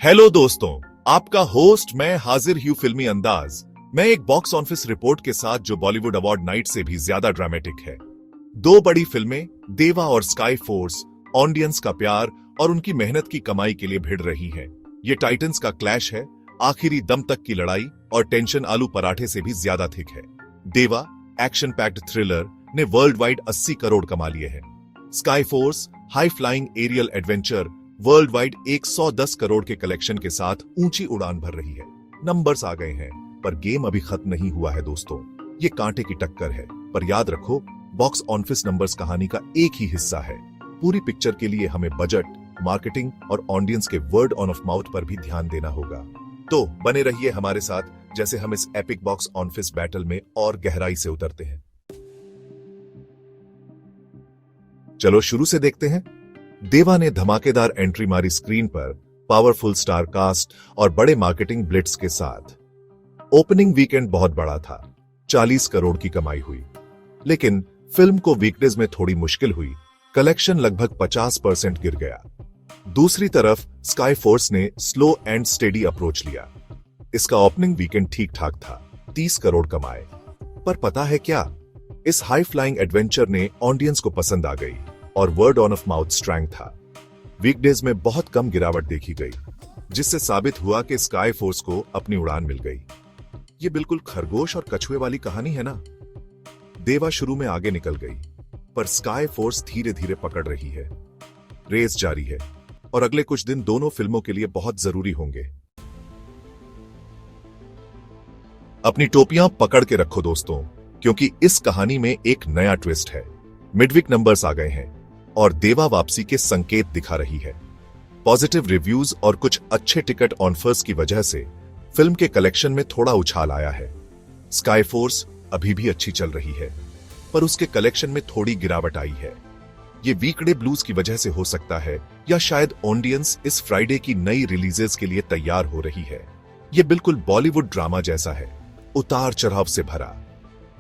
Hello दोस्तों, आपका host मैं हाजिर हूँ फिल्मी अंदाज। मैं एक बॉक्स ऑफिस रिपोर्ट के साथ जो बॉलीवुड अवार्ड नाइट से भी ज्यादा ड्रामेटिक है। दो बड़ी फिल्में देवा और स्काई फोर्स ऑडियंस का प्यार और उनकी मेहनत की कमाई के लिए भिड़ रही हैं। ये टाइटंस का क्लैश है, आखिरी दम तक की लड़ाई और टेंशन आलू पराठे से भी ज्यादा थिक है। देवा एक्शन पैक्ड थ्रिलर ने वर्ल्ड वाइड 80 करोड़ कमा लिए हैं। Sky Force high flying aerial adventure world wide 110 crore के कलेक्शन के साथ ऊंची उड़ान भर रही है। नंबर्स आ गए हैं, पर गेम अभी खत्म नहीं हुआ है दोस्तों। ये कांटे की टक्कर है, पर याद रखो बॉक्स ऑफिस नंबर्स कहानी का एक ही हिस्सा है। पूरी पिक्चर के लिए हमें बजट, मार्केटिंग और ऑडियंस के वर्ड ऑन ऑफ माउथ पर भी ध्यान देना होगा। तो बने रहिए हमारे साथ जैसे हम इस एपिक बॉक्स ऑफिस बैटल में और गहराई से उतरते हैं। चलो शुरू से देखते हैं। देवा ने धमाकेदार एंट्री मारी स्क्रीन पर, पावरफुल स्टार कास्ट और बड़े मार्केटिंग ब्लिट्स के साथ। ओपनिंग वीकेंड बहुत बड़ा था, 40 करोड़ की कमाई हुई। लेकिन फिल्म को वीकडेज में थोड़ी मुश्किल हुई, कलेक्शन लगभग 50% गिर गया। दूसरी तरफ स्काई फोर्स ने स्लो एंड स्टेडी अप्रोच लिया। इसका ओपनिंग वीकेंड ठीक ठाक था, 30 करोड़ कमाए। पर पता है क्या, इस हाई फ्लाइंग एडवेंचर ने ऑडियंस को पसंद आ गई और word on off mouth strength था। वीकडेज में बहुत कम गिरावट देखी गई, जिससे साबित हुआ कि स्काई फोर्स को अपनी उड़ान मिल गई। ये बिल्कुल खरगोश और कछुए वाली कहानी है ना। देवा शुरू में आगे निकल गई, पर स्काई फोर्स धीरे धीरे पकड़ रही है। रेस जारी है और अगले कुछ दिन दोनों फिल्मों के लिए बहुत जरूरी होंगे। अपनी टोपियां पकड़ के रखो दोस्तों, क्योंकि इस कहानी में एक नया ट्विस्ट है। मिडवीक नंबर्स आ गए हैं और देवा वापसी के संकेत दिखा रही है। पॉजिटिव रिव्यूज और कुछ अच्छे टिकट ऑफर्स की वजह से फिल्म के कलेक्शन में थोड़ा उछाल आया है। स्काई फोर्स अभी भी अच्छी चल रही है, पर उसके कलेक्शन में थोड़ी गिरावट आई है। ये वीकडे ब्लूज की वजह से हो सकता है, या शायद ऑडियंस इस फ्राइडे की नई रिलीजेस के लिए तैयार हो रही है। ये बिल्कुल बॉलीवुड ड्रामा जैसा है, उतार चढ़ाव से भरा।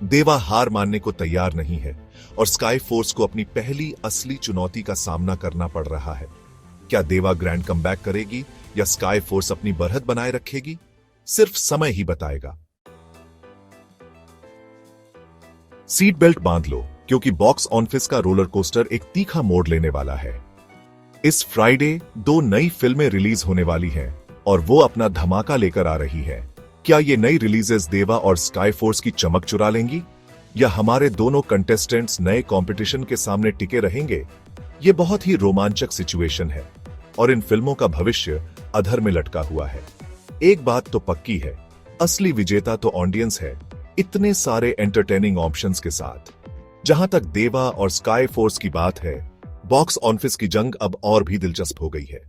देवा हार मानने को तैयार नहीं है और स्काई फोर्स को अपनी पहली असली चुनौती का सामना करना पड़ रहा है। क्या देवा ग्रैंड कमबैक करेगी या स्काई फोर्स अपनी बढ़त बनाए रखेगी? सिर्फ समय ही बताएगा। सीट बेल्ट बांध लो, क्योंकि बॉक्स ऑफिस का रोलर कोस्टर एक तीखा मोड़ लेने वाला है। इस फ्राइडे दो नई फिल्में रिलीज होने वाली हैं और वो अपना धमाका लेकर आ रही है। क्या ये नई रिलीजेस देवा और स्काई फोर्स की चमक चुरा लेंगी, या हमारे दोनों कंटेस्टेंट्स नए कंपटीशन के सामने टिके रहेंगे? ये बहुत ही रोमांचक सिचुएशन है और इन फिल्मों का भविष्य अधर में लटका हुआ है। एक बात तो पक्की है, असली विजेता तो ऑडियंस है, इतने सारे एंटरटेनिंग ऑप्शंस के साथ। जहां तक देवा और स्काई फोर्स की बात है, बॉक्स ऑफिस की जंग अब और भी दिलचस्प हो गई है।